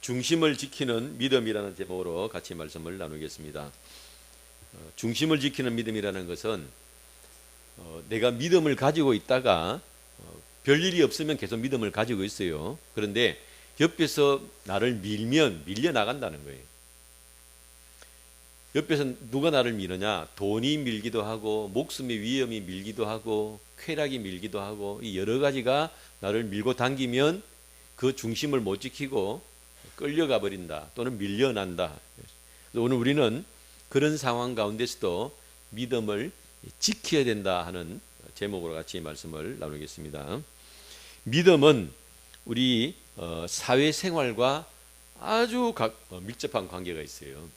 중심을 지키는 믿음이라는 제목으로 같이 말씀을 나누겠습니다. 중심을 지키는 믿음이라는 것은 내가 믿음을 가지고 있다가 별일이 없으면 계속 믿음을 가지고 있어요. 그런데 옆에서 나를 밀려나간다는 거예요. 옆에서 누가 나를 미느냐? 돈이 밀기도 하고 목숨의 위험이 밀기도 하고 쾌락이 밀기도 하고 이 여러 가지가 나를 밀고 당기면 그 중심을 못 지키고 끌려가 버린다 또는 밀려난다. 오늘 우리는 그런 상황 가운데서도 믿음을 지켜야 된다 하는 제목으로 같이 말씀을 나누겠습니다. 믿음은 우리 사회생활과 아주 밀접한 관계가 있어요.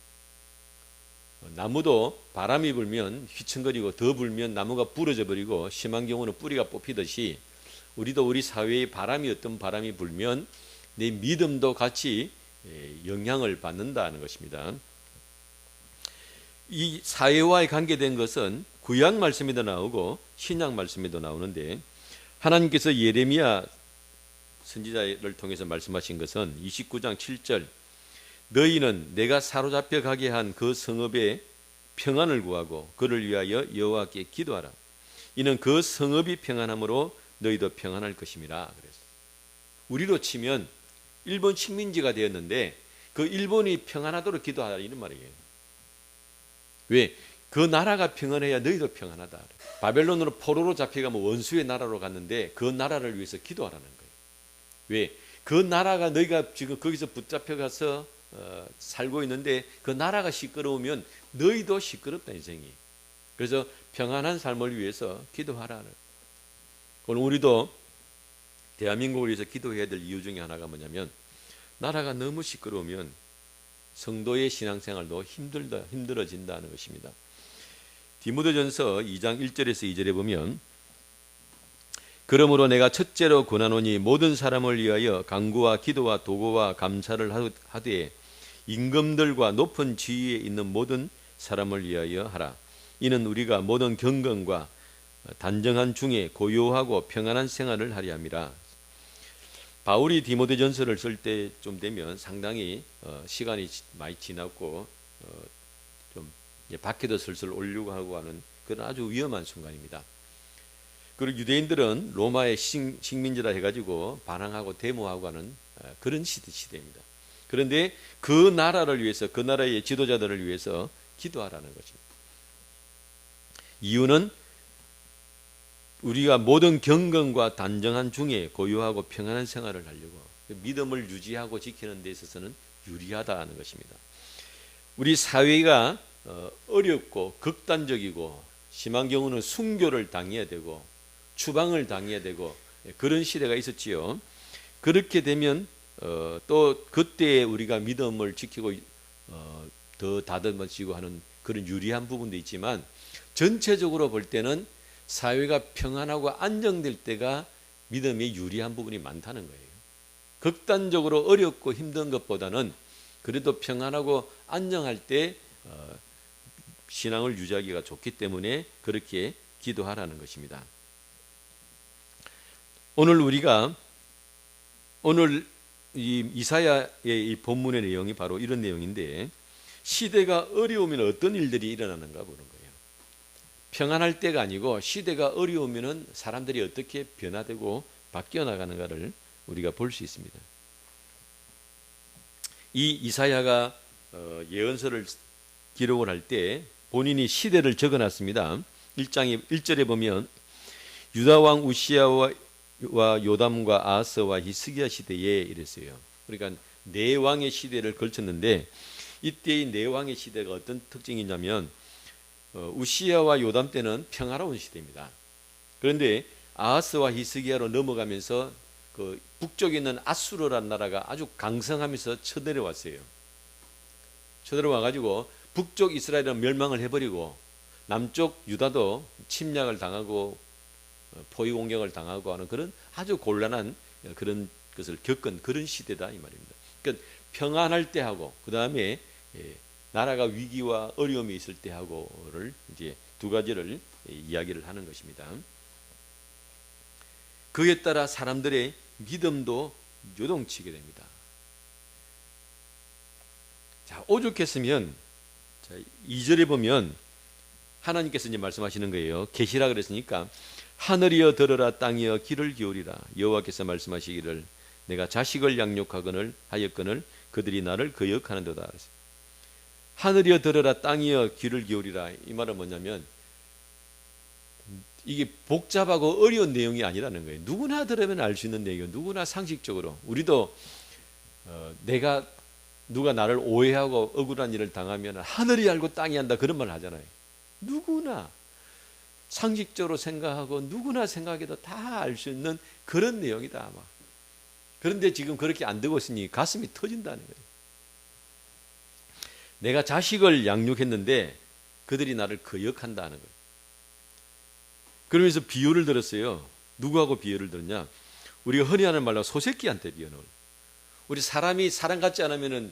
나무도 바람이 불면 휘청거리고 더 불면 나무가 부러져 버리고 심한 경우는 뿌리가 뽑히듯이 우리도 우리 사회에 어떤 바람이 불면 내 믿음도 같이 영향을 받는다는 것입니다. 이 사회와의 관계된 것은 구약 말씀에도 나오고 신약 말씀에도 나오는데 하나님께서 예레미야 선지자를 통해서 말씀하신 것은 29장 7절 너희는 내가 사로잡혀 가게 한 그 성읍에 평안을 구하고 그를 위하여 여호와께 기도하라. 이는 그 성읍이 평안함으로 너희도 평안할 것임이라. 그래서 우리로 치면 일본 식민지가 되었는데 그 일본이 평안하도록 기도하라 이런 말이에요. 왜? 그 나라가 평안해야 너희도 평안하다. 바벨론으로 포로로 잡혀가면 원수의 나라로 갔는데 그 나라를 위해서 기도하라는 거예요. 왜? 그 나라가 너희가 지금 거기서 붙잡혀가서 살고 있는데 그 나라가 시끄러우면 너희도 시끄럽다 인생이. 그래서 평안한 삶을 위해서 기도하라는. 오늘 우리도 대한민국을 위해서 기도해야 될 이유 중에 하나가 뭐냐면 나라가 너무 시끄러우면 성도의 신앙생활도 힘들어진다는 것입니다. 디모데전서 2장 1절에서 2절에 보면 그러므로 내가 첫째로 권하노니 모든 사람을 위하여 간구와 기도와 도고와 감사를 하되 임금들과 높은 지위에 있는 모든 사람을 위하여 하라. 이는 우리가 모든 경건과 단정한 중에 고요하고 평안한 생활을 하려 함이라. 바울이 디모데전서를 쓸 때 좀 되면 상당히 시간이 많이 지났고 좀 밖에도 슬슬 오려고 하고 하는 그런 아주 위험한 순간입니다. 그리고 유대인들은 로마의 식민지라 해가지고 반항하고 데모하고 하는 그런 시대입니다. 그런데 그 나라를 위해서 그 나라의 지도자들을 위해서 기도하라는 것입니다. 이유는 우리가 모든 경건과 단정한 중에 고요하고 평안한 생활을 하려고 믿음을 유지하고 지키는 데 있어서는 유리하다는 것입니다. 우리 사회가 어렵고 극단적이고 심한 경우는 순교를 당해야 되고 추방을 당해야 되고 그런 시대가 있었지요. 그렇게 되면 또 그때 우리가 믿음을 지키고 더 다듬어지고 하는 그런 유리한 부분도 있지만 전체적으로 볼 때는 사회가 평안하고 안정될 때가 믿음에 유리한 부분이 많다는 거예요. 극단적으로 어렵고 힘든 것보다는 그래도 평안하고 안정할 때 신앙을 유지하기가 좋기 때문에 그렇게 기도하라는 것입니다. 오늘 이 이사야의 이 본문의 내용이 바로 이런 내용인데 시대가 어려우면 어떤 일들이 일어나는가 보는 거예요. 평안할 때가 아니고 시대가 어려우면 사람들이 어떻게 변화되고 바뀌어 나가는가를 우리가 볼 수 있습니다. 이 이사야가 예언서를 기록을 할 때 본인이 시대를 적어놨습니다. 1절에 보면 유다 왕 우시야와 요담과 아하스와 히스기야 시대에 이랬어요. 그러니까 네 왕의 시대를 걸쳤는데 이때의 네 왕의 시대가 어떤 특징이 있냐면 우시야와 요담 때는 평화로운 시대입니다. 그런데 아하스와 히스기야로 넘어가면서 그 북쪽에 있는 아수르라는 나라가 아주 강성하면서 쳐내려왔어요. 쳐내려와가지고 북쪽 이스라엘은 멸망을 해버리고 남쪽 유다도 침략을 당하고 포위 공격을 당하고 하는 그런 아주 곤란한 그런 것을 겪은 그런 시대다 이 말입니다. 그러니까 평안할 때 하고 그 다음에 나라가 위기와 어려움이 있을 때 하고를 이제 두 가지를 이야기를 하는 것입니다. 그에 따라 사람들의 믿음도 요동치게 됩니다. 자, 오죽했으면, 자, 2절에 보면 하나님께서 이제 말씀하시는 거예요. 계시라 그랬으니까 하늘이여 들으라 땅이여 귀를 기울이라. 여호와께서 말씀하시기를 내가 자식을 양육하거늘 하였거늘 그들이 나를 거역하는도다. 하늘이여 들으라 땅이여 귀를 기울이라. 이 말은 뭐냐면 이게 복잡하고 어려운 내용이 아니라는 거예요. 누구나 들으면 알 수 있는 내용이에요. 누구나 상식적으로. 우리도 내가 누가 나를 오해하고 억울한 일을 당하면 하늘이 알고 땅이 한다 그런 말 하잖아요. 누구나 상식적으로 생각하고 누구나 생각해도 다 알 수 있는 그런 내용이다 아마. 그런데 지금 그렇게 안 되고 있으니 가슴이 터진다는 거예요. 내가 자식을 양육했는데 그들이 나를 거역한다는 거예요. 그러면서 비유를 들었어요. 누구하고 비유를 들었냐? 우리가 흔히 하는 말로 소새끼한테 비유는. 우리 사람이 사람 같지 않으면은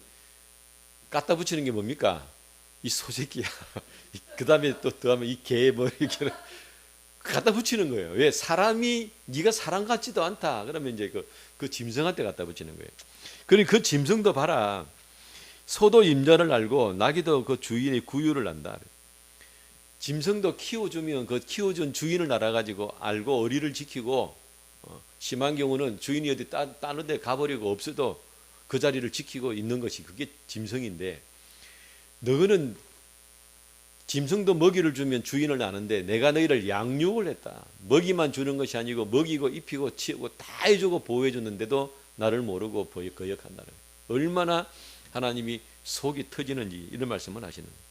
갖다 붙이는 게 뭡니까? 이 소새끼야. 그 다음에 또 더하면 이 개 뭐 이렇게 갖다 붙이는 거예요. 왜? 사람이 네가 사람 같지도 않다. 그러면 이제 그 짐승한테 갖다 붙이는 거예요. 그러니 그 짐승도 봐라. 소도 임자를 알고 나귀도 그 주인의 구유를 안다. 짐승도 키워주면 그 키워준 주인을 알아가지고 알고 어리를 지키고 심한 경우는 주인이 어디 다른 데 가버리고 없어도 그 자리를 지키고 있는 것이 그게 짐승인데 너는 짐승도 먹이를 주면 주인을 아는데 내가 너희를 양육을 했다. 먹이만 주는 것이 아니고 먹이고 입히고 치우고 다 해주고 보호해 줬는데도 나를 모르고 거역한다는 거예요. 얼마나 하나님이 속이 터지는지 이런 말씀을 하시는 거예요.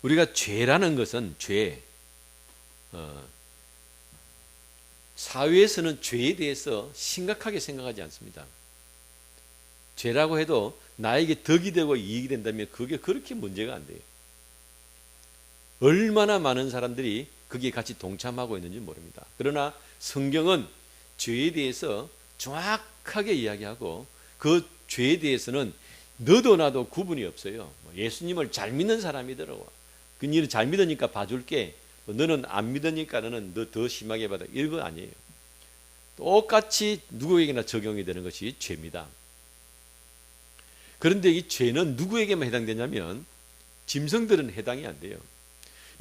우리가 죄라는 것은 사회에서는 죄에 대해서 심각하게 생각하지 않습니다. 죄라고 해도 나에게 덕이 되고 이익이 된다면 그게 그렇게 문제가 안 돼요. 얼마나 많은 사람들이 거기에 같이 동참하고 있는지 모릅니다. 그러나 성경은 죄에 대해서 정확하게 이야기하고 그 죄에 대해서는 너도 나도 구분이 없어요. 예수님을 잘 믿는 사람이더라고. 그 니는 잘 믿으니까 봐줄게. 너는 안 믿으니까 너는 너 더 심하게 받아. 이런 거 아니에요. 똑같이 누구에게나 적용이 되는 것이 죄입니다. 그런데 이 죄는 누구에게만 해당되냐면 짐승들은 해당이 안 돼요.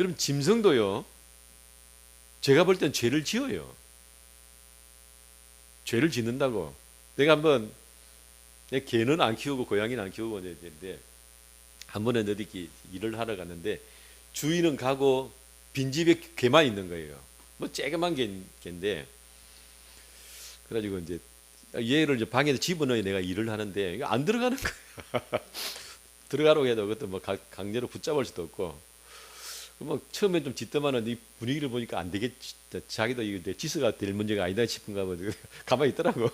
여러분 짐승도요. 제가 볼 땐 죄를 지어요. 죄를 짓는다고. 내가 한번 내 개는 안 키우고 고양이는 안 키우고 있는데 한 번에 어디 일을 하러 갔는데 주인은 가고 빈집에 개만 있는 거예요. 뭐 쬐그만 개인데 그래가지고 이제 얘를 이제 방에서 집어넣어 내가 일을 하는데 안 들어가는 거야. 들어가라고 해도 그것도 뭐 강제로 붙잡을 수도 없고 뭐 처음에 좀 짖더만은 이 분위기를 보니까 안 되겠지. 자기도 이게 지스가 될 문제가 아니다 싶은가 봐. 가만히 있더라고.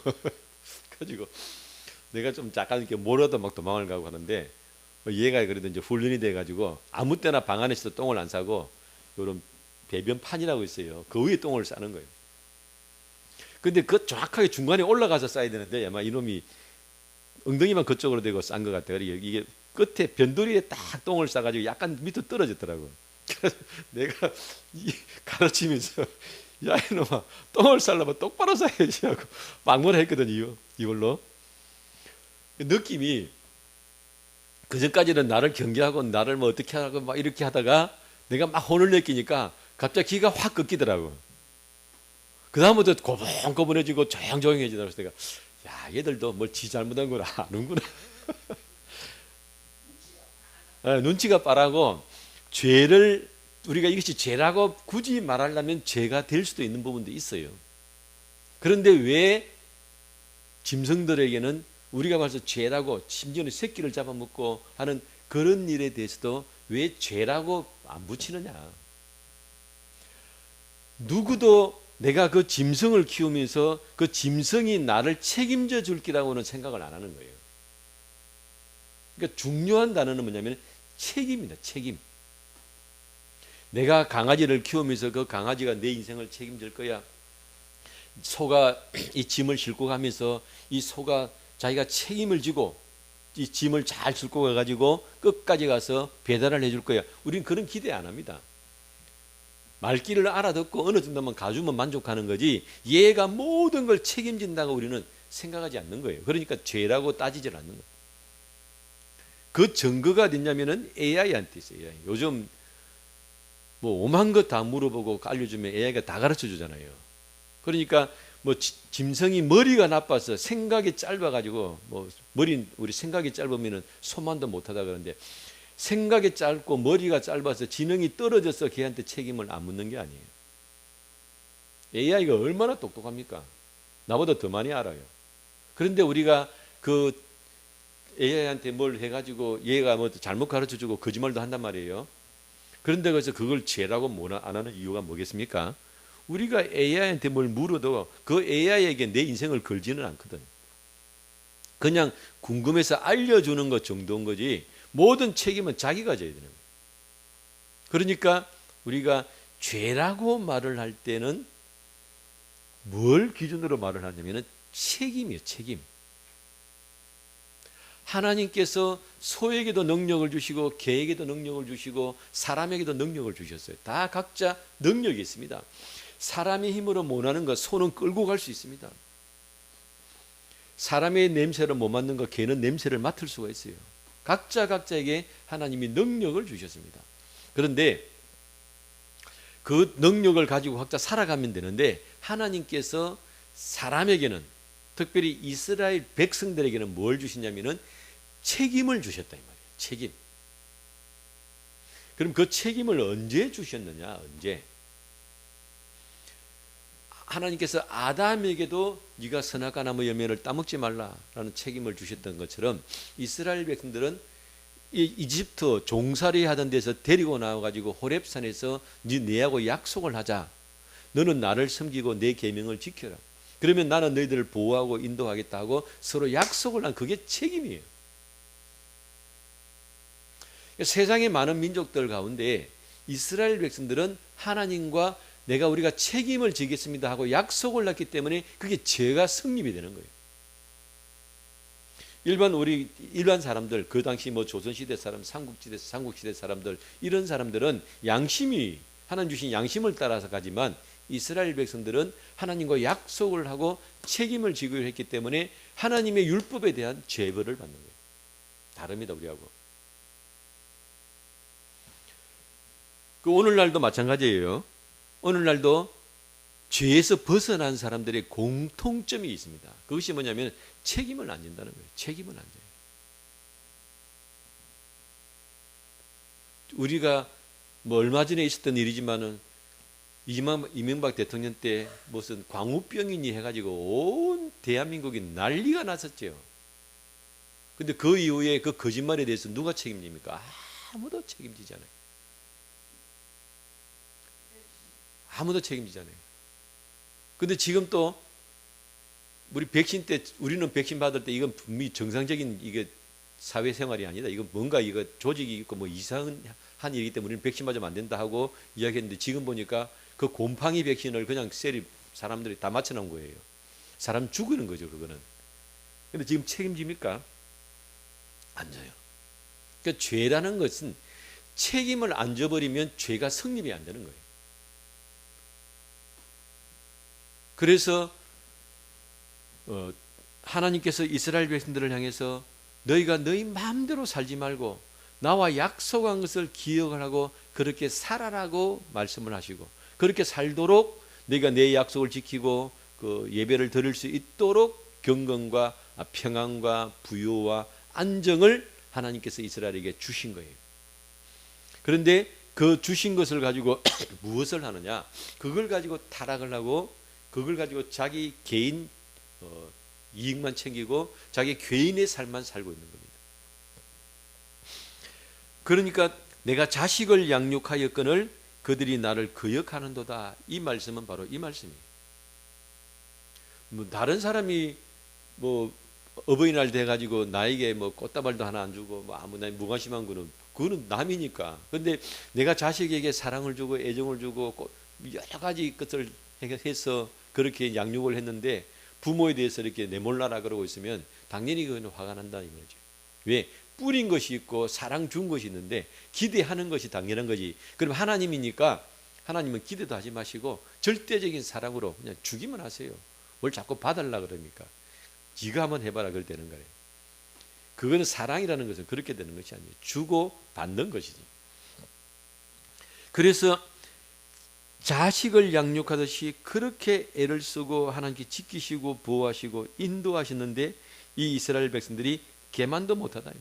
가지고 내가 좀 약간 이렇게 몰아도 막 도망을 가고 하는데 얘가 그래도 이제 훈련이 돼가지고 아무 때나 방 안에서도 똥을 안 싸고 이런 배변판이라고 있어요. 그 위에 똥을 싸는 거예요. 근데 그 정확하게 중간에 올라가서 싸야 되는데 아마 이놈이 엉덩이만 그쪽으로 대고 싼 것 같아요. 이게 끝에 변두리에 딱 똥을 싸가지고 약간 밑으로 떨어졌더라고. 그래서 내가 가르치면서 야 이놈아 똥을 싸려면 똑바로 싸야지 하고 막무를 했거든요. 이걸로 느낌이 그전까지는 나를 경계하고 나를 뭐 어떻게 하고 막 이렇게 하다가 내가 막 혼을 느끼니까 갑자기 기가 확 꺾이더라고. 그 다음부터 고분고분해지고 조용조용해지더라고. 내가 야 얘들도 뭘 지 잘못한 걸 아는구나. 눈치가 빠르고 죄를 우리가 이것이 죄라고 굳이 말하려면 죄가 될 수도 있는 부분도 있어요. 그런데 왜 짐승들에게는 우리가 봐서 죄라고 심지어는 새끼를 잡아먹고 하는 그런 일에 대해서도 왜 죄라고 안 붙이느냐. 누구도 내가 그 짐승을 키우면서 그 짐승이 나를 책임져 줄 거라고는 생각을 안 하는 거예요. 그러니까 중요한 단어는 뭐냐면 책임이다. 책임. 내가 강아지를 키우면서 그 강아지가 내 인생을 책임질 거야. 소가 이 짐을 싣고 가면서 이 소가 자기가 책임을 지고 이 짐을 잘 싣고 가가지고 끝까지 가서 배달을 해줄 거야. 우리는 그런 기대 안 합니다. 말귀를 알아듣고 어느 정도만 가주면 만족하는 거지 얘가 모든 걸 책임진다고 우리는 생각하지 않는 거예요. 그러니까 죄라고 따지질 않는 거예요. 그 증거가 어딨냐면은 AI한테 있어요. AI. 요즘 뭐 오만 것 다 물어보고 알려주면 AI가 다 가르쳐 주잖아요. 그러니까 뭐 짐승이 머리가 나빠서 생각이 짧아가지고 뭐 우리 생각이 짧으면은 소만도 못하다 그러는데 생각이 짧고 머리가 짧아서 지능이 떨어져서 걔한테 책임을 안 묻는 게 아니에요. AI가 얼마나 똑똑합니까? 나보다 더 많이 알아요. 그런데 우리가 그 AI한테 뭘 해가지고 얘가 뭐 잘못 가르쳐주고 거짓말도 한단 말이에요. 그런데 그래서 그걸 죄라고 안 하는 이유가 뭐겠습니까? 우리가 AI한테 뭘 물어도 그 AI에게 내 인생을 걸지는 않거든. 그냥 궁금해서 알려주는 것 정도인 거지 모든 책임은 자기가 져야 되는 거예요. 그러니까 우리가 죄라고 말을 할 때는 뭘 기준으로 말을 하냐면 책임이에요. 책임. 하나님께서 소에게도 능력을 주시고 개에게도 능력을 주시고 사람에게도 능력을 주셨어요. 다 각자 능력이 있습니다. 사람의 힘으로 못하는 것 소는 끌고 갈 수 있습니다. 사람의 냄새를 못 맡는 것 개는 냄새를 맡을 수가 있어요. 각자에게 하나님이 능력을 주셨습니다. 그런데 그 능력을 가지고 각자 살아가면 되는데 하나님께서 사람에게는 특별히 이스라엘 백성들에게는 뭘 주시냐면은 책임을 주셨다 이 말이에요. 책임. 그럼 그 책임을 언제 주셨느냐? 언제? 하나님께서 아담에게도 네가 선악과 나무 열매를 따먹지 말라라는 책임을 주셨던 것처럼 이스라엘 백성들은 이집트 종살이 하던 데서 데리고 나와가지고 호렙산에서 내하고 약속을 하자. 너는 나를 섬기고 내 계명을 지켜라. 그러면 나는 너희들을 보호하고 인도하겠다 하고 서로 약속을 한 그게 책임이에요. 세상의 많은 민족들 가운데 이스라엘 백성들은 하나님과 우리가 책임을 지겠습니다 하고 약속을 했기 때문에 그게 죄가 성립이 되는 거예요. 일반 사람들 그 당시 뭐 조선시대 사람, 삼국시대 사람들 이런 사람들은 하나님 주신 양심을 따라서 가지만 이스라엘 백성들은 하나님과 약속을 하고 책임을 지고 했기 때문에 하나님의 율법에 대한 죄벌을 받는 거예요. 다릅니다 우리하고. 그 오늘날도 마찬가지예요. 오늘날도 죄에서 벗어난 사람들의 공통점이 있습니다. 그것이 뭐냐면 책임을 안 진다는 거예요. 책임을 안 져요. 우리가 뭐 얼마 전에 있었던 일이지만은 이명박 대통령 때 무슨 광우병이니 해가지고 온 대한민국이 난리가 났었죠. 근데 그 이후에 그 거짓말에 대해서 누가 책임집니까? 아무도 책임지지 않아요. 아무도 책임지지 않아요. 근데 지금 또 우리 백신 때 우리는 백신 받을 때 이건 분명히 정상적인 이게 사회생활이 아니다. 이건 뭔가 이거 조직이 있고 뭐 이상한 일이기 때문에 우리는 백신 맞으면 안 된다 하고 이야기했는데 지금 보니까 그 곰팡이 백신을 그냥 사람들이 다 맞춰놓은 거예요. 사람 죽이는 거죠 그거는. 근데 지금 책임집니까? 안 져요. 그러니까 죄라는 것은 책임을 안 져버리면 죄가 성립이 안 되는 거예요. 그래서 하나님께서 이스라엘 백성들을 향해서 너희가 너희 마음대로 살지 말고 나와 약속한 것을 기억을 하고 그렇게 살아라고 말씀을 하시고 그렇게 살도록 너희가 내 약속을 지키고 그 예배를 드릴 수 있도록 경건과 평안과 부요와 안정을 하나님께서 이스라엘에게 주신 거예요. 그런데 그 주신 것을 가지고 무엇을 하느냐? 그걸 가지고 타락을 하고 그걸 가지고 자기 개인 이익만 챙기고 자기 개인의 삶만 살고 있는 겁니다. 그러니까 내가 자식을 양육하였거늘 그들이 나를 거역하는도다. 이 말씀은 바로 이 말씀이에요. 뭐 다른 사람이 뭐 어버이날 돼가지고 나에게 뭐 꽃다발도 하나 안 주고 뭐 아무나 무관심한 거는 그거는 남이니까. 그런데 내가 자식에게 사랑을 주고 애정을 주고 여러 가지 것을 해서 그렇게 양육을 했는데 부모에 대해서 이렇게 내몰라라 그러고 있으면 당연히 그건 화가 난다 이 말이죠. 왜? 뿌린 것이 있고 사랑 준 것이 있는데 기대하는 것이 당연한 거지. 그럼 하나님이니까 하나님은 기대도 하지 마시고 절대적인 사랑으로 그냥 주기만 하세요. 뭘 자꾸 받으려고 그럽니까? 지가 한번 해봐라 그럴 때는 거예요. 그거는 사랑이라는 것은 그렇게 되는 것이 아니에요. 주고 받는 것이지. 그래서 자식을 양육하듯이 그렇게 애를 쓰고 하나님께 지키시고 보호하시고 인도하시는데 이 이스라엘 백성들이 개만도 못하다 이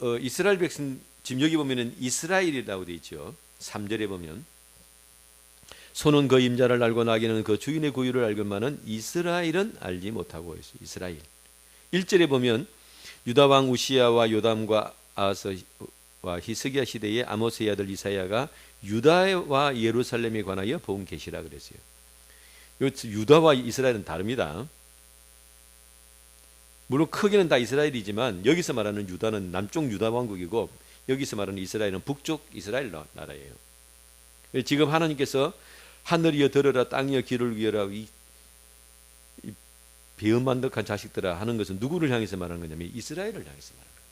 말이에요. 이스라엘 백성 지금 여기 보면은 이스라엘이라고 되어 있죠. 3절에 보면 소는 그 임자를 알고 나귀는 그 주인의 구유를 알건만은 이스라엘은 알지 못하고 있어요. 이스라엘. 1절에 보면 유다 왕 우시야와 요담과 아하스와 히스기야 시대에 아모스의 아들 이사야가 유다와 예루살렘에 관하여 본 계시라 그랬어요. 유다와 이스라엘은 다릅니다. 물론 크기는 다 이스라엘이지만 여기서 말하는 유다는 남쪽 유다 왕국이고 여기서 말하는 이스라엘은 북쪽 이스라엘 나라예요. 지금 하나님께서 하늘이여 들으라 땅이여 귀를 기울여라 이 배은만덕한 자식들아 하는 것은 누구를 향해서 말하는 거냐면 이스라엘을 향해서 말하는 거예요.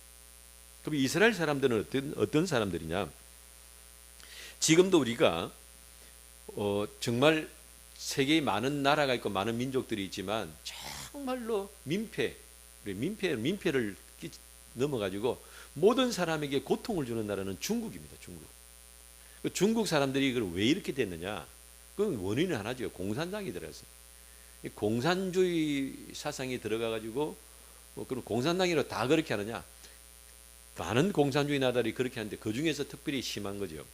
그럼 이스라엘 사람들은 어떤 사람들이냐? 지금도 우리가 정말 세계에 많은 나라가 있고 많은 민족들이 있지만 정말로 민폐를 넘어가지고 모든 사람에게 고통을 주는 나라는 중국입니다. 중국 사람들이 왜 이렇게 됐느냐? 그 원인은 하나죠. 공산당이 들어갔어요. 공산주의 사상이 들어가가지고 그럼 공산당이라 다 그렇게 하느냐? 많은 공산주의 나라들이 그렇게 하는데 그 중에서 특별히 심한 거죠.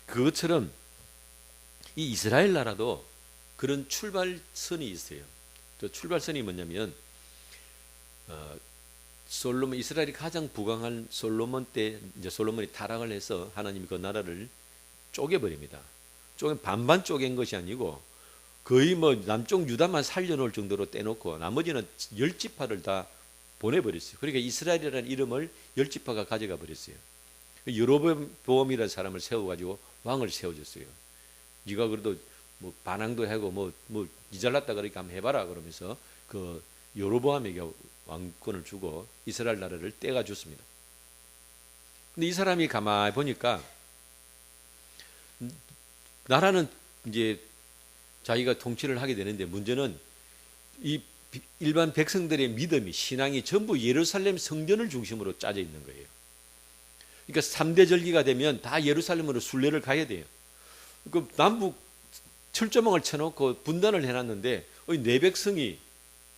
그것처럼 이 이스라엘 나라도 그런 출발선이 있어요. 그 출발선이 뭐냐면 솔로몬 이스라엘이 가장 부강한 솔로몬 때 이제 솔로몬이 타락을 해서 하나님이 그 나라를 쪼개버립니다. 반반 쪼갠 것이 아니고 거의 남쪽 유다만 살려놓을 정도로 떼놓고 나머지는 10지파를 다 보내버렸어요. 그러니까 이스라엘이라는 이름을 10지파가 가져가 버렸어요. 여로보암이라는 사람을 세워가지고 왕을 세워줬어요. 네가 그래도 반항도 하고 니 잘났다 그러니까 한번 해봐라 그러면서 그 여로보암에게 왕권을 주고 이스라엘 나라를 떼가 줬습니다. 근데 이 사람이 가만히 보니까 나라는 이제 자기가 통치를 하게 되는데 문제는 이 일반 백성들의 믿음이 신앙이 전부 예루살렘 성전을 중심으로 짜져 있는 거예요. 그러니까 3대 절기가 되면 다 예루살렘으로 순례를 가야 돼요. 그 남북 철조망을 쳐놓고 분단을 해놨는데 내 백성이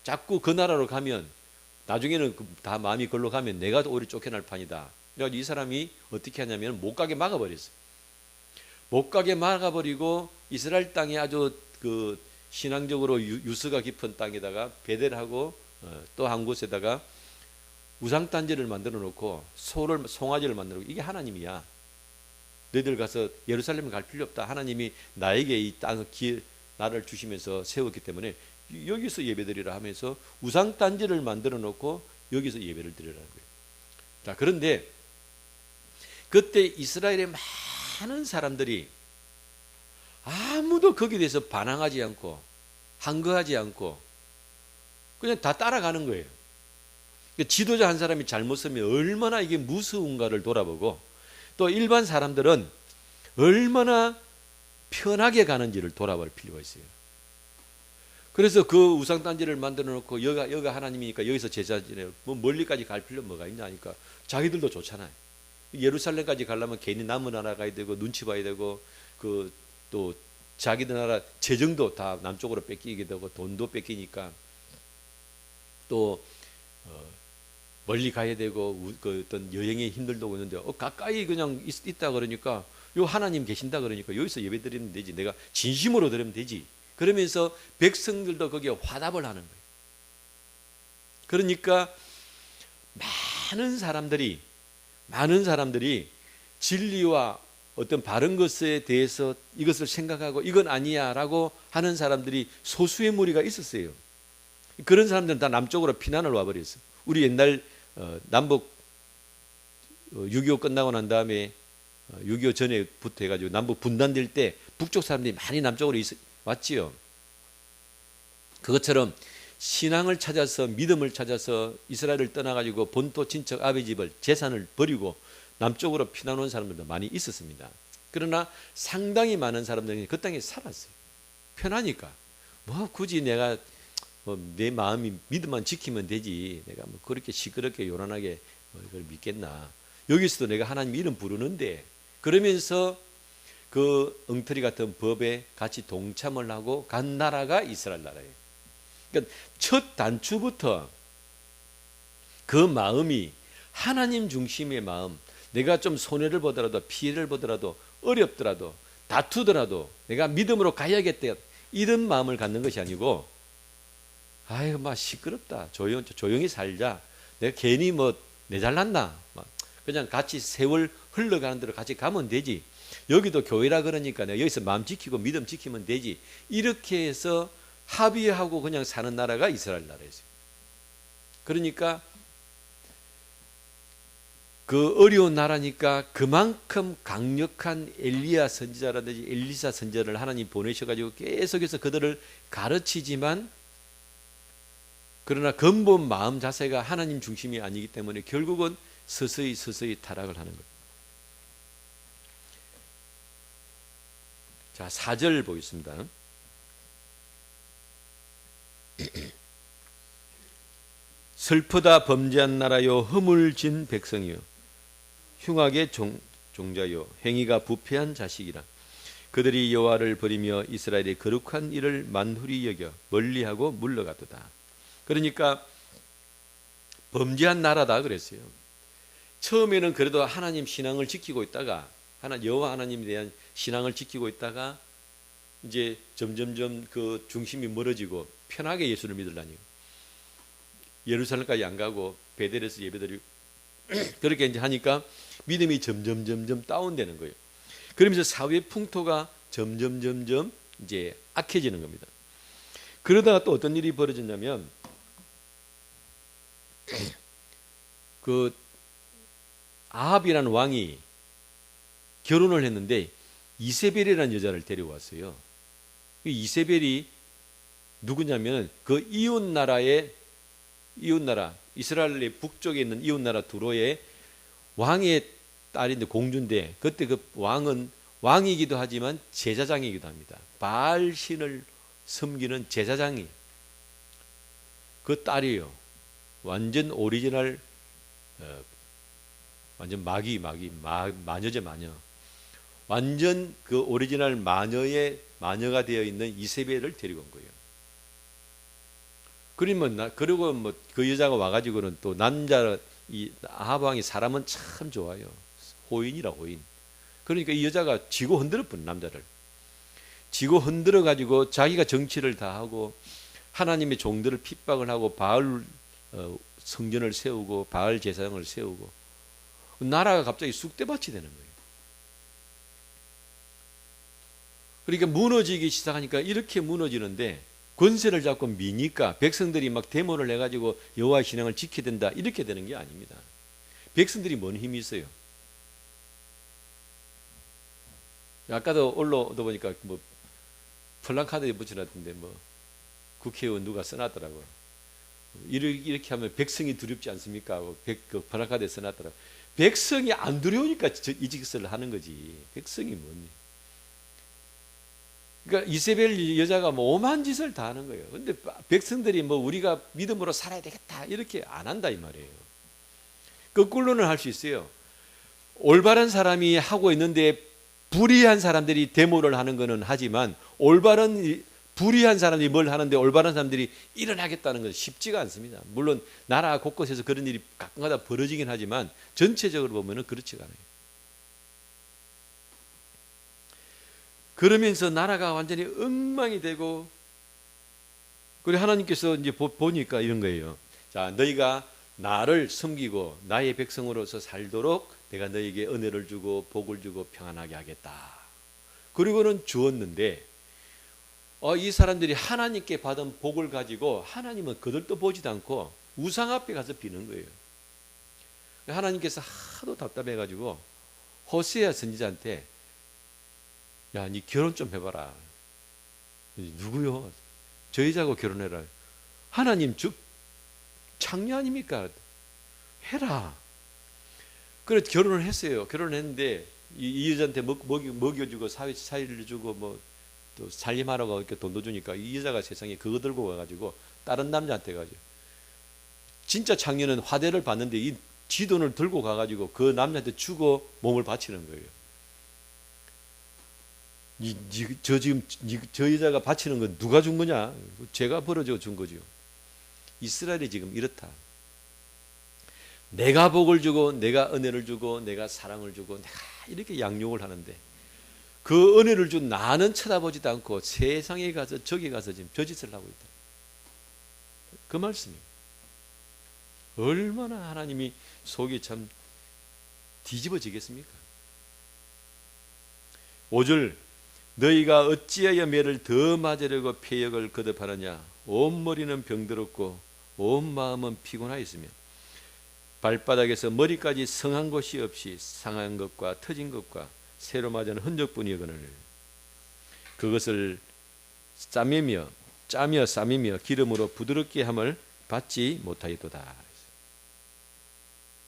자꾸 그 나라로 가면 나중에는 다 마음이 걸로 가면 내가 오히려 쫓겨날 판이다. 그래서 이 사람이 어떻게 하냐면 못 가게 막아버렸어요. 못 가게 막아버리고 이스라엘 땅에 아주 그 신앙적으로 유서가 깊은 땅에다가 베델 하고 또 한 곳에다가 우상단지를 만들어 놓고 송아지를 만들어 놓고 이게 하나님이야. 너희들 가서 예루살렘에 갈 필요 없다. 하나님이 나에게 이 땅을 나를 주시면서 세웠기 때문에 여기서 예배드리라 하면서 우상단지를 만들어 놓고 여기서 예배를 드리라는 거예요. 자, 그런데 그때 이스라엘의 많은 사람들이 아무도 거기에 대해서 반항하지 않고 항거하지 않고 그냥 다 따라가는 거예요. 지도자 한 사람이 잘못 서면 얼마나 이게 무서운가를 돌아보고 또 일반 사람들은 얼마나 편하게 가는지를 돌아볼 필요가 있어요. 그래서 그 우상단지를 만들어 놓고 여기가 하나님이니까 여기서 제사 지내요. 멀리까지 갈 필요 뭐가 있냐 하니까 자기들도 좋잖아요. 예루살렘까지 가려면 괜히 남은 나라 가야 되고 눈치 봐야 되고 또 자기들 나라 재정도 다 남쪽으로 뺏기게 되고 돈도 뺏기니까 또 멀리 가야 되고 그 어떤 여행에 힘들다고 했는데 가까이 그냥 있다 그러니까 요 하나님 계신다 그러니까 여기서 예배 드리면 되지. 내가 진심으로 드리면 되지. 그러면서 백성들도 거기에 화답을 하는 거예요. 그러니까 많은 사람들이 진리와 어떤 바른 것에 대해서 이것을 생각하고 이건 아니야라고 하는 사람들이 소수의 무리가 있었어요. 그런 사람들은 다 남쪽으로 피난을 와버렸어요. 우리 옛날 남북 6.25 끝나고 난 다음에 6.25 전에부터 해가지고 남북 분단될 때 북쪽 사람들이 많이 남쪽으로 왔지요. 그것처럼 신앙을 찾아서 믿음을 찾아서 이스라엘을 떠나가지고 본토 친척 아비 집을 재산을 버리고 남쪽으로 피난 온 사람들도 많이 있었습니다. 그러나 상당히 많은 사람들이 그 땅에 살았어요. 편하니까. 뭐 굳이 내가 내 마음이 믿음만 지키면 되지. 내가 뭐 그렇게 시끄럽게 요란하게 이걸 믿겠나. 여기서도 내가 하나님 이름 부르는데 그러면서 그 엉터리 같은 법에 같이 동참을 하고 간 나라가 이스라엘 나라예요. 그러니까 첫 단추부터 그 마음이 하나님 중심의 마음, 내가 좀 손해를 보더라도 피해를 보더라도 어렵더라도 다투더라도 내가 믿음으로 가야겠다 이런 마음을 갖는 것이 아니고 아이고 막 시끄럽다 조용히 살자 내가 괜히 뭐 내 잘났나 그냥 같이 세월 흘러가는 대로 같이 가면 되지 여기도 교회라 그러니까 내가 여기서 마음 지키고 믿음 지키면 되지 이렇게 해서 합의하고 그냥 사는 나라가 이스라엘 나라였어요. 그러니까 그 어려운 나라니까 그만큼 강력한 엘리야 선지자라든지 엘리사 선지자를 하나님 보내셔가지고 계속해서 그들을 가르치지만 그러나 근본 마음 자세가 하나님 중심이 아니기 때문에 결국은 서서히 타락을 하는 거예요. 자, 4절 보겠습니다. 슬프다 범죄한 나라요 허물진 백성이요 흉악의 종자요 행위가 부패한 자식이라 그들이 여호와를 버리며 이스라엘의 거룩한 일을 만훌히 여겨 멀리하고 물러가도다. 그러니까 범죄한 나라다 그랬어요. 처음에는 그래도 하나님 신앙을 지키고 있다가 여호와 하나님에 대한 신앙을 지키고 있다가 이제 점점점 그 중심이 멀어지고 편하게 예수를 믿으려니 예루살렘까지 안 가고 베델에서 예배드리고 그렇게 이제 하니까 믿음이 점점 다운되는 거예요. 그러면서 사회 풍토가 점점 이제 악해지는 겁니다. 그러다가 또 어떤 일이 벌어졌냐면 그 아합이라는 왕이 결혼을 했는데 이세벨이라는 여자를 데려왔어요. 이세벨이 누구냐면 그 이웃나라 이스라엘의 북쪽에 있는 이웃나라 두로의 왕의 딸인데 공주인데 그때 그 왕은 왕이기도 하지만 제사장이기도 합니다. 바알 신을 섬기는 제사장이 그 딸이에요. 완전 오리지널 완전 마녀제 마녀. 완전 그 오리지널 마녀가 되어 있는 이세벨을 데리고 온 거예요. 그리고 뭐 그 여자가 와가지고는 또 이 아합 왕이 사람은 참 좋아요. 호인이라 호인. 그러니까 이 여자가 지고 흔들어 본 남자를 지고 흔들어 가지고 자기가 정치를 다 하고 하나님의 종들을 핍박을 하고 바알 성전을 세우고 바알 제사장을 세우고 나라가 갑자기 쑥대밭이 되는 거예요. 그러니까 무너지기 시작하니까 이렇게 무너지는데 권세를 잡고 미니까 백성들이 막 데모를 해가지고 여호와의 신앙을 지켜야 된다 이렇게 되는 게 아닙니다. 백성들이 뭔 힘이 있어요? 아까도 올라오다 보니까 뭐 플랜카드에 붙여놨던데 뭐 국회의원 누가 써놨더라고요. 이렇게 하면 백성이 두렵지 않습니까? 그 플랜카드에 써놨더라고요. 백성이 안 두려우니까 이 짓을 하는 거지. 백성이 뭐니? 그러니까 이세벨 여자가 뭐 오만 짓을 다 하는 거예요. 근데 백성들이 뭐 우리가 믿음으로 살아야 되겠다 이렇게 안 한다 이 말이에요. 거꾸로는 할 수 있어요. 올바른 사람이 하고 있는데 불의한 사람들이 데모를 하는 거는 하지만 불의한 사람들이 뭘 하는데 올바른 사람들이 일어나겠다는 건 쉽지가 않습니다. 물론 나라 곳곳에서 그런 일이 가끔가다 벌어지긴 하지만 전체적으로 보면은 그렇지가 않아요. 그러면서 나라가 완전히 엉망이 되고 그리고 하나님께서 이제 보니까 이런 거예요. 자, 너희가 나를 섬기고 나의 백성으로서 살도록 내가 너희에게 은혜를 주고 복을 주고 평안하게 하겠다. 그리고는 주었는데 이 사람들이 하나님께 받은 복을 가지고 하나님은 그들도 보지도 않고 우상 앞에 가서 비는 거예요. 하나님께서 하도 답답해가지고 호세아 선지자한테 야, 니 결혼 좀 해봐라. 누구요? 저 여자하고 결혼해라. 하나님 즉 창녀 아닙니까? 해라. 그래서 결혼을 했어요. 결혼을 했는데 이 여자한테 먹여주고 사위를 주고 뭐 또 살림하라고 이렇게 돈도 주니까 이 여자가 세상에 그거 들고 와가지고 다른 남자한테 가죠. 진짜 창녀는 화대를 받는데 이 쥐돈을 들고 가가지고 그 남자한테 주고 몸을 바치는 거예요. 저 여자가 바치는 건 누가 준 거냐? 제가 벌어져 준 거죠. 이스라엘이 지금 이렇다. 내가 복을 주고 내가 은혜를 주고 내가 사랑을 주고 내가 이렇게 양육을 하는데 그 은혜를 준 나는 쳐다보지도 않고 세상에 가서 저기 가서 지금 저 짓을 하고 있다. 그 말씀이에요. 얼마나 하나님이 속이 참 뒤집어지겠습니까? 5절 너희가 어찌하여 매를 더 맞으려고 폐역을 거듭하느냐 온 머리는 병들었고 온 마음은 피곤하였으며 발바닥에서 머리까지 성한 곳이 없이 상한 것과 터진 것과 새로 맞은 흔적뿐이거늘 그것을 짜며 싸매며 기름으로 부드럽게 함을 받지 못하였도다.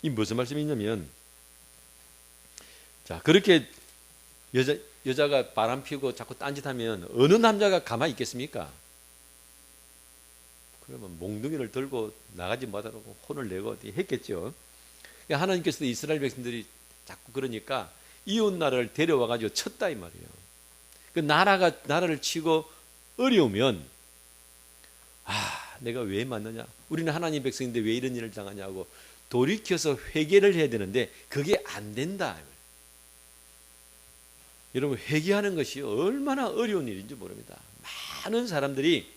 이 무슨 말씀이냐면 자 그렇게 여자가 바람 피우고 자꾸 딴짓하면 어느 남자가 가만히 있겠습니까? 그러면 몽둥이를 들고 나가지 못하고 혼을 내고 했겠죠. 그러니까 하나님께서도 이스라엘 백성들이 자꾸 그러니까 이웃 나라를 데려와 가지고 쳤다 이 말이에요. 그 나라를 치고 어려우면 내가 왜 맞느냐? 우리는 하나님 백성인데 왜 이런 일을 당하냐고 돌이켜서 회개를 해야 되는데 그게 안 된다. 여러분 회개하는 것이 얼마나 어려운 일인지 모릅니다. 많은 사람들이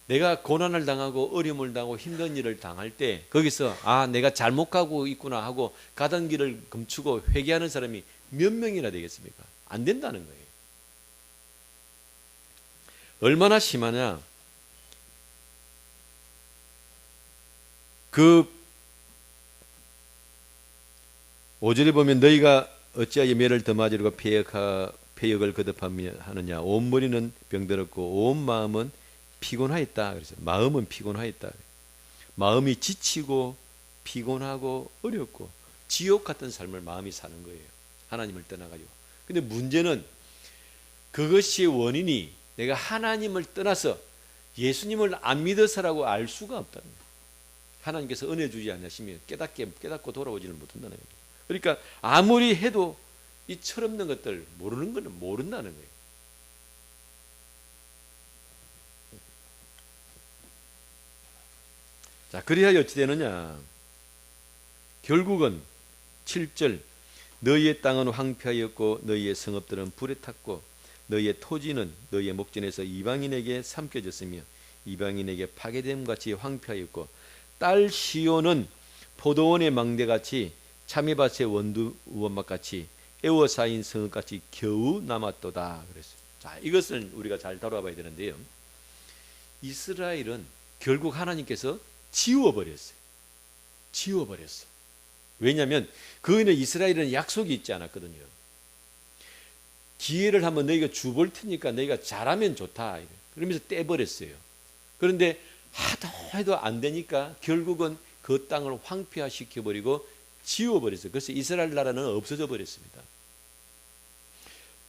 내가 고난을 당하고 어려움을 당하고 힘든 일을 당할 때 거기서 내가 잘못 가고 있구나 하고 가던 길을 멈추고 회개하는 사람이 몇 명이나 되겠습니까? 안 된다는 거예요. 얼마나 심하냐? 그 5절에 보면 너희가 어찌하여 매를 더 맞으려고 폐역을 거듭하느냐 온 머리는 병들었고 온 마음은 피곤하였다. 그래서 마음은 피곤하였다. 마음이 지치고 피곤하고 어렵고 지옥 같은 삶을 마음이 사는 거예요. 하나님을 떠나가지고. 근데 문제는 그것이 원인이 내가 하나님을 떠나서 예수님을 안 믿어서라고 알 수가 없다는 거예요. 하나님께서 은혜 주지 않으시면 깨닫고 돌아오지를 못한다는 거예요. 그러니까 아무리 해도 이 철없는 것들 모르는 거는 모른다는 거예요. 자, 그래야 어찌 되느냐? 결국은 7절 너희의 땅은 황폐하였고 너희의 성읍들은 불에 탔고 너희의 토지는 너희의 목전에서 이방인에게 삼켜졌으며 이방인에게 파괴됨 같이 황폐하였고 딸 시온은 포도원의 망대같이 참외밭의 원두원막같이 애워싸인 성읍같이 겨우 남았도다. 그랬어요. 자, 이것을 우리가 잘 다뤄봐야 되는데요. 이스라엘은 결국 하나님께서 지워버렸어요. 왜냐하면 그에는 이스라엘은 약속이 있지 않았거든요. 기회를 한번 너희가 줘볼 테니까 너희가 잘하면 좋다. 그러면서 떼버렸어요. 그런데 하도 해도 안 되니까 결국은 그 땅을 황폐화시켜버리고 지워버렸어요. 그래서 이스라엘 나라는 없어져 버렸습니다.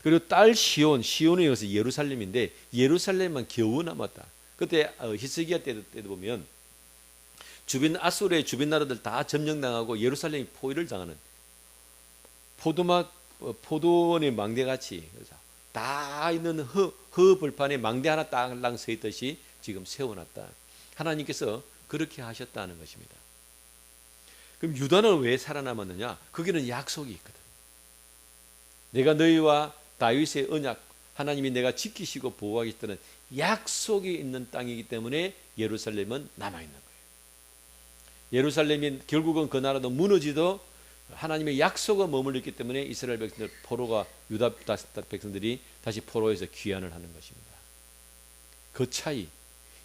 그리고 딸 시온에 이어서 예루살렘인데 예루살렘만 겨우 남았다. 그때 히스기야 때도 보면 주변 아수르의 주변 나라들 다 점령당하고 예루살렘이 포위를 당하는 포도원의 망대같이 다 있는 허벌판에 망대 하나 땅랑 서 있듯이 지금 세워놨다. 하나님께서 그렇게 하셨다는 것입니다. 그럼 유다는 왜 살아남았느냐? 거기는 약속이 있거든. 내가 너희와 다윗의 언약, 하나님이 내가 지키시고 보호하겠다는 약속이 있는 땅이기 때문에 예루살렘은 남아있는 거예요. 예루살렘이 결국은 그 나라도 무너지도 하나님의 약속을 머물렀기 때문에 이스라엘 백성들 포로가 유다 백성들이 다시 포로에서 귀환을 하는 것입니다. 그 차이,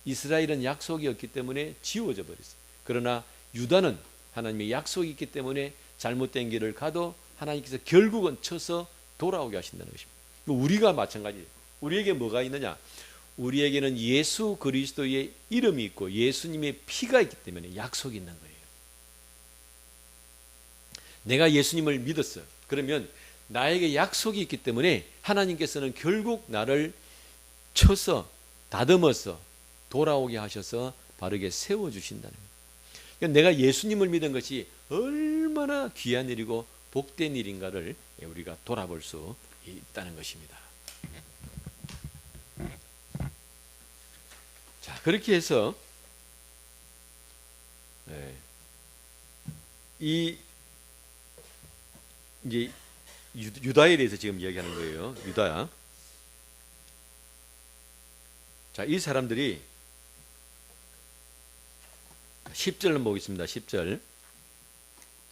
이스라엘은 약속이 없기 때문에 지워져 버렸어요. 그러나 유다는 하나님의 약속이 있기 때문에 잘못된 길을 가도 하나님께서 결국은 쳐서 돌아오게 하신다는 것입니다. 우리가 마찬가지예요. 우리에게 뭐가 있느냐? 우리에게는 예수 그리스도의 이름이 있고 예수님의 피가 있기 때문에 약속이 있는 거예요. 내가 예수님을 믿었어요. 그러면 나에게 약속이 있기 때문에 하나님께서는 결국 나를 쳐서 다듬어서 돌아오게 하셔서 바르게 세워주신다는 거예요. 그러니까 내가 예수님을 믿은 것이 얼마나 귀한 일이고 복된 일인가를 우리가 돌아볼 수 있다는 것입니다. 자, 그렇게 해서 이 이제 유다에 대해서 지금 이야기하는 거예요. 유다. 자, 이 사람들이 10절을 보겠습니다. 10절.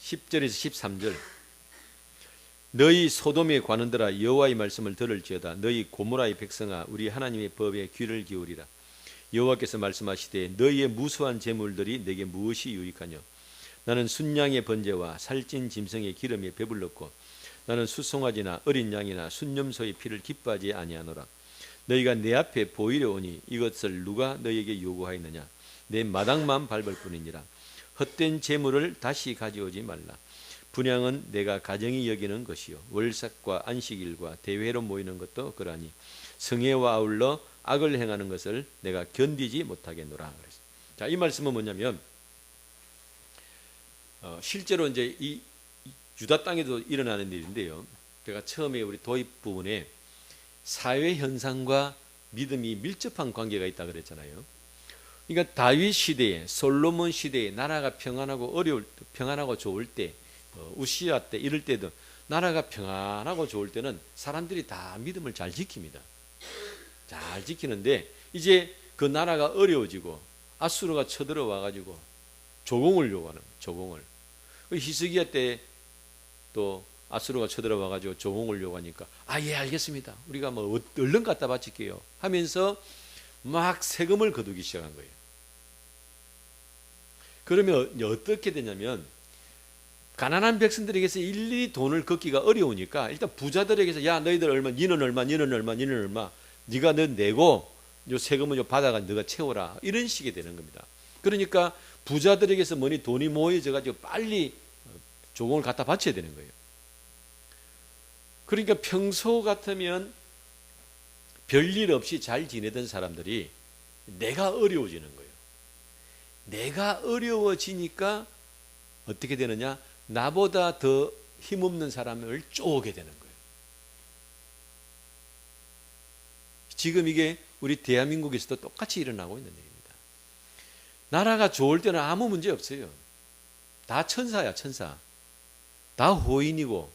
10절에서 13절. 너희 소돔의 관원들아 여호와의 말씀을 들을지어다. 너희 고모라의 백성아 우리 하나님의 법에 귀를 기울이라. 여호와께서 말씀하시되 너희의 무수한 재물들이 내게 무엇이 유익하뇨. 나는 순양의 번제와 살찐 짐승의 기름에 배불렀고 나는 수송아지나 어린 양이나 순염소의 피를 기뻐하지 아니하노라. 너희가 내 앞에 보이려 오니 이것을 누가 너희에게 요구하였느냐. 내 마당만 밟을 뿐이니라. 헛된 재물을 다시 가져오지 말라. 분향은 내가 가정이 여기는 것이요 월삭과 안식일과 대회로 모이는 것도 그러하니 성회와 아울러 악을 행하는 것을 내가 견디지 못하겠노라. 자, 이 말씀은 뭐냐면 실제로 이제 이 유다 땅에도 일어나는 일인데요. 제가 처음에 우리 도입 부분에 사회 현상과 믿음이 밀접한 관계가 있다 그랬잖아요. 그러니까 다윗 시대에 솔로몬 시대에 나라가 평안하고 좋을 때 우시야 때 이럴 때도 나라가 평안하고 좋을 때는 사람들이 다 믿음을 잘 지킵니다. 잘 지키는데 이제 그 나라가 어려워지고 아수르가 쳐들어와 가지고 조공을 요구하는 조공을. 히스기야 때 또 아수르가 쳐들어와 가지고 조공을 요구하니까 예 알겠습니다. 우리가 뭐 얼른 갖다 바칠게요 하면서 막 세금을 거두기 시작한 거예요. 그러면 어떻게 되냐면 가난한 백성들에게서 일일이 돈을 걷기가 어려우니까 일단 부자들에게서 야 너희들 얼마, 니는 얼마, 니는 얼마, 니는 얼마, 네가 너 내고 요 세금은 요 받아가 너가 채워라 이런 식이 되는 겁니다. 그러니까 부자들에게서 뭐니 돈이 모여져 가지고 빨리 조공을 갖다 바쳐야 되는 거예요. 그러니까 평소 같으면 별일 없이 잘 지내던 사람들이 내가 어려워지는 거예요. 내가 어려워지니까 어떻게 되느냐? 나보다 더 힘없는 사람을 쪼게 되는 거예요. 지금 이게 우리 대한민국에서도 똑같이 일어나고 있는 일입니다. 나라가 좋을 때는 아무 문제 없어요. 다 천사야, 천사. 다 호인이고.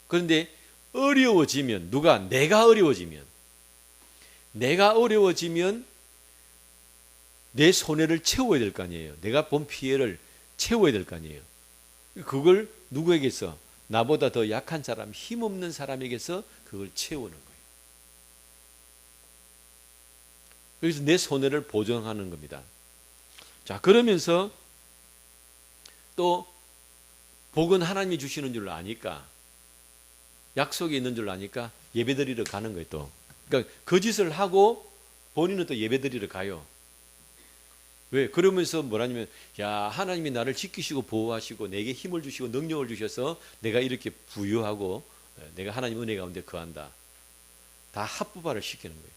그런데 어려워지면 내가 어려워지면 내 손해를 채워야 될 거 아니에요. 내가 본 피해를 채워야 될 거 아니에요. 그걸 누구에게서? 나보다 더 약한 사람, 힘없는 사람에게서 그걸 채우는 거예요. 그래서 내 손해를 보정하는 겁니다. 자, 그러면서 또 복은 하나님이 주시는 줄 아니까, 약속이 있는 줄 아니까 예배드리러 가는 거예요. 또 그러니까 거짓을 하고 본인은 또 예배드리러 가요. 왜? 그러면서 뭐라냐면 하나님이 나를 지키시고 보호하시고 내게 힘을 주시고 능력을 주셔서 내가 이렇게 부유하고 내가 하나님 은혜 가운데 거한다. 다 합부발을 시키는 거예요.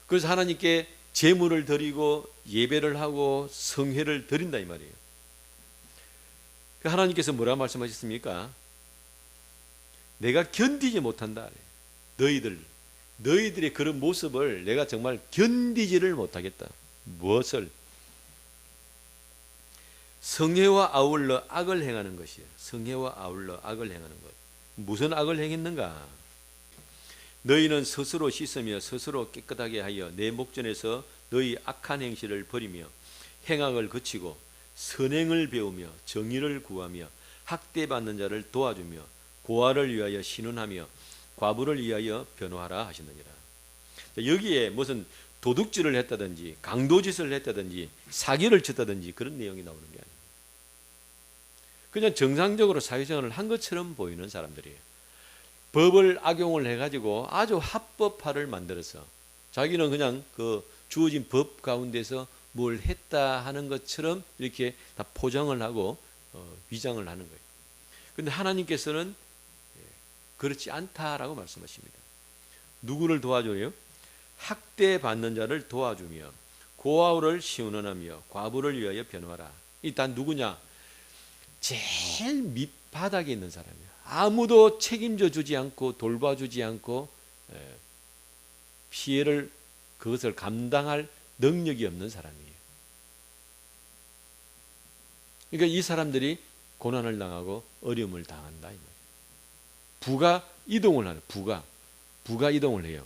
그래서 하나님께 제물을 드리고 예배를 하고 성회를 드린다 이 말이에요. 하나님께서 뭐라 말씀하셨습니까? 내가 견디지 못한다. 너희들의 그런 모습을 내가 정말 견디지를 못하겠다. 무엇을? 성회와 아울러 악을 행하는 것이에요. 성회와 아울러 악을 행하는 것. 무슨 악을 행했는가? 너희는 스스로 씻으며 스스로 깨끗하게 하여 내 목전에서 너희 악한 행실을 버리며 행악을 그치고 선행을 배우며 정의를 구하며 학대받는 자를 도와주며 고아를 위하여 신원하며 과부를 위하여 변호하라 하셨느니라. 여기에 무슨 도둑질을 했다든지 강도짓을 했다든지 사기를 쳤다든지 그런 내용이 나오는 게 아니에요. 그냥 정상적으로 사회생활을 한 것처럼 보이는 사람들이에요. 법을 악용을 해가지고 아주 합법화를 만들어서 자기는 그냥 그 주어진 법 가운데서 뭘 했다 하는 것처럼 이렇게 다 포장을 하고 위장을 하는 거예요. 그런데 하나님께서는 그렇지 않다라고 말씀하십니다. 누구를 도와줘요? 학대받는 자를 도와주며 고아우를 시운하며 과부를 위하여 변호하라. 이 다 누구냐? 제일 밑바닥에 있는 사람이야. 아무도 책임져 주지 않고 돌봐주지 않고 피해를 그것을 감당할 능력이 없는 사람이에요. 그러니까 이 사람들이 고난을 당하고 어려움을 당한다. 부가 이동을 하는 부가 이동을 해요.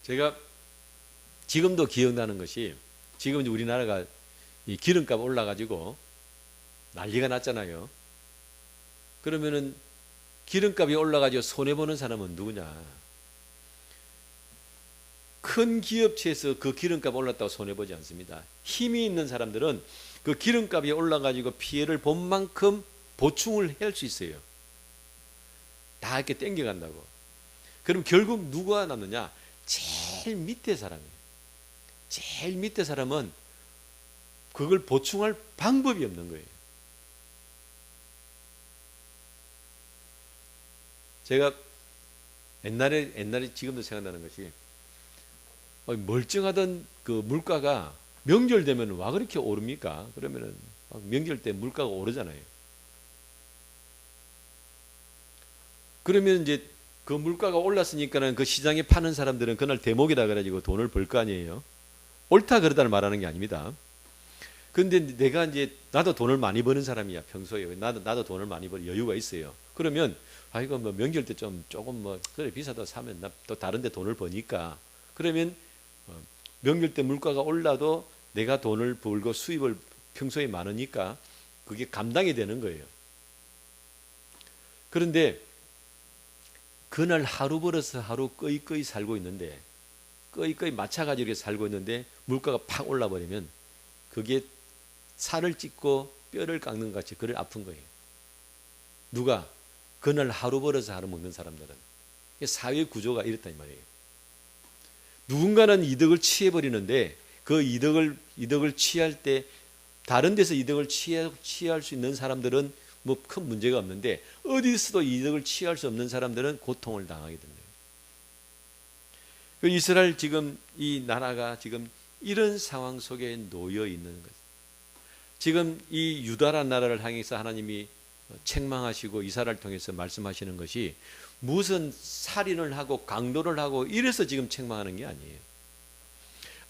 제가 지금도 기억나는 것이 지금 이제 우리나라가 이 기름값 올라가지고 난리가 났잖아요. 그러면은 기름값이 올라가지고 손해보는 사람은 누구냐? 큰 기업체에서 그 기름값 올랐다고 손해보지 않습니다. 힘이 있는 사람들은 그 기름값이 올라가지고 피해를 본 만큼 보충을 할 수 있어요. 다 이렇게 땡겨간다고. 그럼 결국 누가 남느냐? 제일 밑에 사람이에요. 제일 밑에 사람은 그걸 보충할 방법이 없는 거예요. 제가 옛날에 지금도 생각나는 것이 멀쩡하던 그 물가가 명절 되면 와 그렇게 오릅니까? 그러면은 명절 때 물가가 오르잖아요. 그러면 이제 그 물가가 올랐으니까는 그 시장에 파는 사람들은 그날 대목이다 그래가지고 돈을 벌 거 아니에요. 옳다 그러다를 말하는 게 아닙니다. 근데 내가 이제 나도 돈을 많이 버는 사람이야 평소에. 나도 돈을 많이 벌 여유가 있어요. 그러면 이거 뭐 명절 때 조금 뭐 그래 비싸다 사면 나 또 다른데 돈을 버니까 그러면 명절 때 물가가 올라도 내가 돈을 벌고 수입을 평소에 많으니까 그게 감당이 되는 거예요. 그런데 그날 하루 벌어서 하루 꺼이꺼이 살고 있는데 꺼이꺼이 마차가지고 이렇게 살고 있는데 물가가 팍 올라버리면 그게 살을 찢고 뼈를 깎는 것 같이 그를 아픈 거예요. 누가? 그날 하루 벌어서 하루 먹는 사람들은. 사회 구조가 이렇단 말이에요. 누군가는 이득을 취해버리는데 그 이득을 취할 때 다른 데서 이득을 취할 수 있는 사람들은 뭐 큰 문제가 없는데 어디서도 이득을 취할 수 없는 사람들은 고통을 당하게 됩니다. 그 이스라엘 지금 이 나라가 지금 이런 상황 속에 놓여 있는 것. 지금 이 유다라는 나라를 향해서 하나님이 책망하시고 이사라를 통해서 말씀하시는 것이 무슨 살인을 하고 강도를 하고 이래서 지금 책망하는 게 아니에요.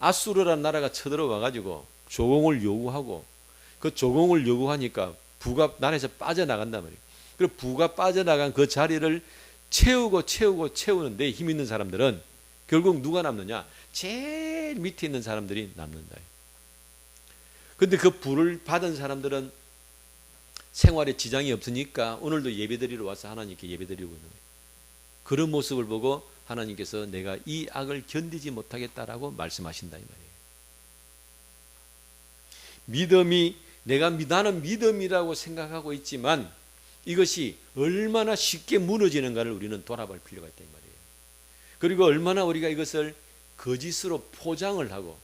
아수르라는 나라가 쳐들어와 가지고 조공을 요구하고 그 조공을 요구하니까 부가 나라에서 빠져나간단 말이에요. 그리고 부가 빠져나간 그 자리를 채우는데 힘 있는 사람들은 결국 누가 남느냐? 제일 밑에 있는 사람들이 남는다. 그런데 그 부를 받은 사람들은 생활에 지장이 없으니까 오늘도 예배드리러 와서 하나님께 예배드리고 있는 거예요. 그런 모습을 보고 하나님께서 내가 이 악을 견디지 못하겠다라고 말씀하신다 이 말이에요. 믿음이 나는 믿음이라고 생각하고 있지만 이것이 얼마나 쉽게 무너지는가를 우리는 돌아볼 필요가 있다 이 말이에요. 그리고 얼마나 우리가 이것을 거짓으로 포장을 하고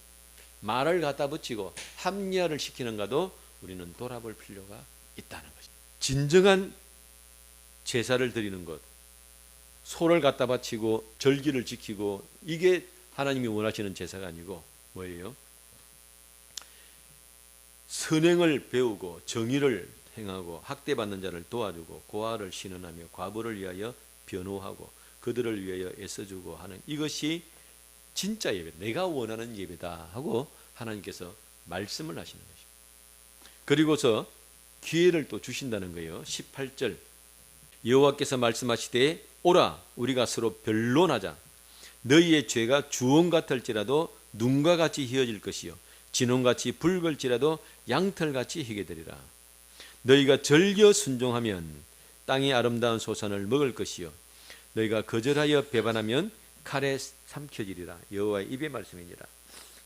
말을 갖다 붙이고 합리화를 시키는가도 우리는 돌아볼 필요가 있다는 것입니다. 진정한 제사를 드리는 것, 소를 갖다 바치고 절기를 지키고 이게 하나님이 원하시는 제사가 아니고 뭐예요? 선행을 배우고 정의를 행하고 학대받는 자를 도와주고 고아를 신원하며 과부를 위하여 변호하고 그들을 위하여 애써주고 하는 이것이 진짜 예배, 내가 원하는 예배다 하고 하나님께서 말씀을 하시는 것입니다. 그리고서 기회를 또 주신다는 거예요. 18절 여호와께서 말씀하시되 오라 우리가 서로 변론하자. 너희의 죄가 주홍 같을지라도 눈과 같이 희어질 것이요 진홍같이 붉을지라도 양털같이 희게 되리라. 너희가 절겨 순종하면 땅의 아름다운 소산을 먹을 것이요 너희가 거절하여 배반하면 칼에 삼켜지리라. 여호와의 입의 말씀이니라.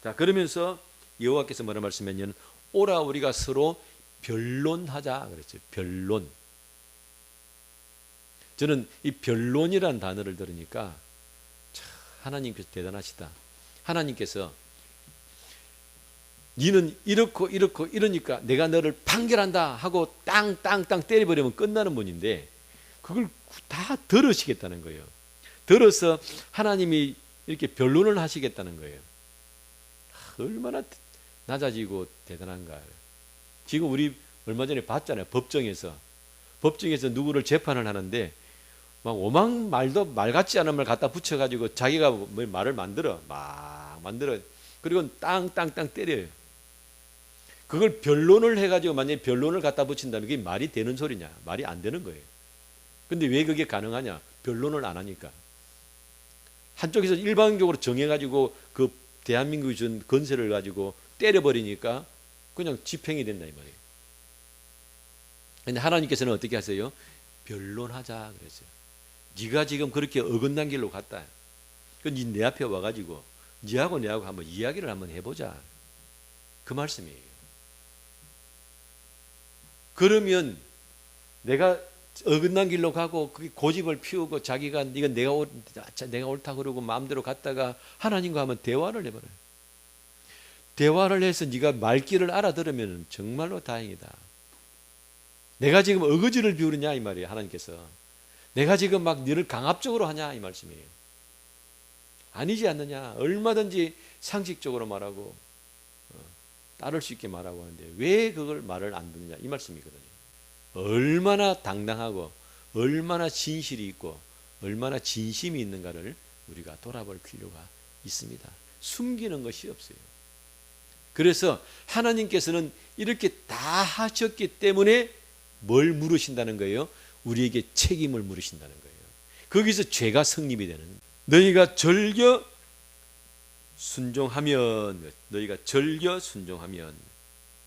자, 그러면서 여호와께서 뭐라 말씀했냐면 오라 우리가 서로 변론하자 그랬죠. 변론. 저는 이 변론이라는 단어를 들으니까 참 하나님께서 대단하시다. 하나님께서 니는 이렇고 이러니까 내가 너를 판결한다 하고 땅 때려버리면 끝나는 분인데 그걸 다 들으시겠다는 거예요. 들어서 하나님이 이렇게 변론을 하시겠다는 거예요. 얼마나 낮아지고 대단한가. 지금 우리 얼마 전에 봤잖아요. 법정에서 누구를 재판을 하는데 막 오만 말도 말 같지 않은 말 갖다 붙여가지고 자기가 뭐 말을 막 만들어. 그리고 땅땅땅 때려요. 그걸 변론을 해가지고 만약에 변론을 갖다 붙인다면 그게 말이 되는 소리냐? 말이 안 되는 거예요. 근데 왜 그게 가능하냐? 변론을 안 하니까. 한쪽에서 일방적으로 정해가지고 그 대한민국이 준 건세를 가지고 때려버리니까 그냥 집행이 된다 이 말이에요. 근데 하나님께서는 어떻게 하세요? 변론하자 그랬어요. 네가 지금 그렇게 어긋난 길로 갔다. 그건 내 앞에 와가지고 네하고 내하고 한번 이야기를 한번 해보자. 그 말씀이에요. 그러면 내가 어긋난 길로 가고 그게 고집을 피우고 자기가 이건 내가 옳다 그러고 마음대로 갔다가 하나님과 한번 대화를 해버려요. 대화를 해서 네가 말귀를 알아들으면 정말로 다행이다. 내가 지금 어거지를 비우느냐 이 말이에요. 하나님께서 내가 지금 막 너를 강압적으로 하냐 이 말씀이에요. 아니지 않느냐. 얼마든지 상식적으로 말하고 따를 수 있게 말하고 하는데 왜 그걸 말을 안 듣느냐 이 말씀이거든요. 얼마나 당당하고 얼마나 진실이 있고 얼마나 진심이 있는가를 우리가 돌아볼 필요가 있습니다. 숨기는 것이 없어요. 그래서 하나님께서는 이렇게 다 하셨기 때문에 뭘 물으신다는 거예요? 우리에게 책임을 물으신다는 거예요. 거기서 죄가 성립이 되는, 너희가 절겨 순종하면,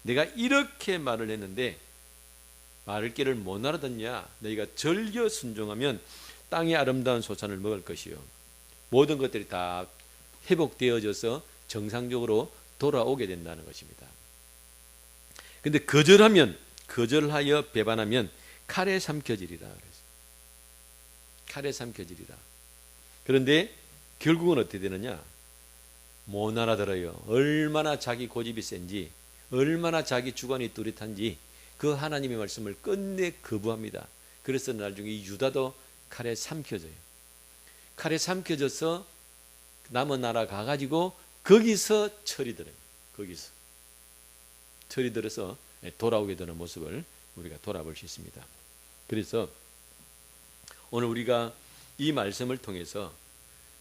내가 이렇게 말을 했는데 말을 길을 못 알아듣냐? 너희가 절겨 순종하면 땅의 아름다운 소산을 먹을 것이요, 모든 것들이 다 회복되어져서 정상적으로 돌아오게 된다는 것입니다. 근데 거절하여 배반하면 칼에 삼켜지리라. 칼에 삼켜지리라. 그런데 결국은 어떻게 되느냐? 못 알아들어요. 얼마나 자기 고집이 센지, 얼마나 자기 주관이 뚜렷한지 그 하나님의 말씀을 끝내 거부합니다. 그래서 나중에 유다도 칼에 삼켜져요. 칼에 삼켜져서 남은 나라 가가지고 거기서 철이 들어요. 거기서 철이 들어서 돌아오게 되는 모습을 우리가 돌아볼 수 있습니다. 그래서 오늘 우리가 이 말씀을 통해서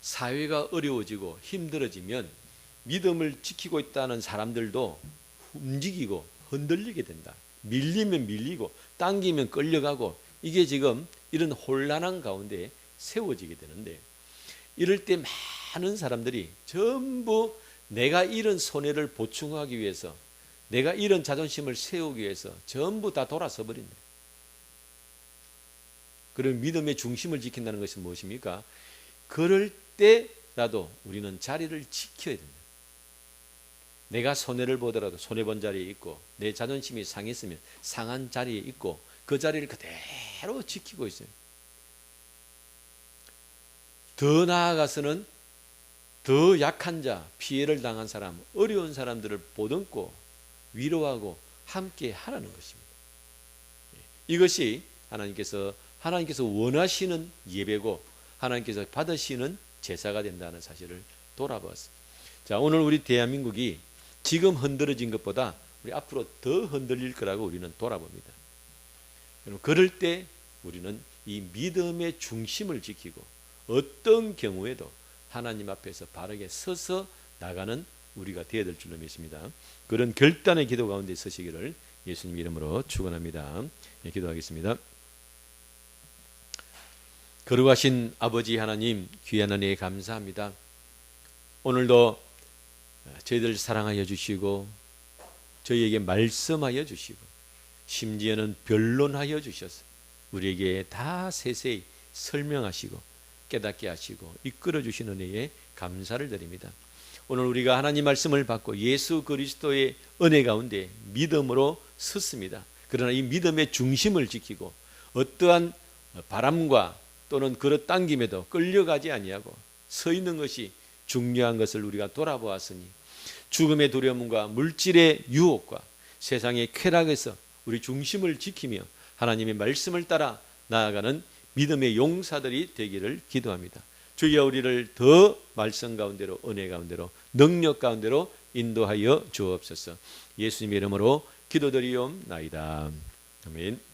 사회가 어려워지고 힘들어지면 믿음을 지키고 있다는 사람들도 움직이고 흔들리게 된다. 밀리면 밀리고 당기면 끌려가고, 이게 지금 이런 혼란한 가운데 세워지게 되는데, 이럴 때 많은 사람들이 전부 내가 잃은 손해를 보충하기 위해서, 내가 잃은 자존심을 세우기 위해서 전부 다 돌아서 버린다. 그런 믿음의 중심을 지킨다는 것은 무엇입니까? 그럴 때라도 우리는 자리를 지켜야 된다. 내가 손해를 보더라도 손해본 자리에 있고, 내 자존심이 상했으면 상한 자리에 있고, 그 자리를 그대로 지키고 있어요. 더 나아가서는 더 약한 자, 피해를 당한 사람, 어려운 사람들을 보듬고 위로하고 함께 하라는 것입니다. 이것이 하나님께서 원하시는 예배고 하나님께서 받으시는 제사가 된다는 사실을 돌아보았습니다. 자, 오늘 우리 대한민국이 지금 흔들어진 것보다 우리 앞으로 더 흔들릴 거라고 우리는 돌아봅니다. 그럴 때 우리는 이 믿음의 중심을 지키고 어떤 경우에도 하나님 앞에서 바르게 서서 나가는 우리가 되어야 될 줄로 믿습니다. 그런 결단의 기도 가운데 서시기를 예수님 이름으로 축원합니다. 기도하겠습니다. 거룩하신 아버지 하나님, 귀한 은혜에 감사합니다. 오늘도 저희들 사랑하여 주시고 저희에게 말씀하여 주시고 심지어는 변론하여 주셔서 우리에게 다 세세히 설명하시고 깨닫게 하시고 이끌어 주시는 은혜에 감사를 드립니다. 오늘 우리가 하나님 말씀을 받고 예수 그리스도의 은혜 가운데 믿음으로 섰습니다. 그러나 이 믿음의 중심을 지키고 어떠한 바람과 또는 그릇 당김에도 끌려가지 아니하고 서 있는 것이 중요한 것을 우리가 돌아보았으니, 죽음의 두려움과 물질의 유혹과 세상의 쾌락에서 우리 중심을 지키며 하나님의 말씀을 따라 나아가는 믿음의 용사들이 되기를 기도합니다. 주여 우리를 더 말씀 가운데로, 은혜 가운데로, 능력 가운데로 인도하여 주옵소서. 예수님의 이름으로 기도드리옵나이다. 아멘.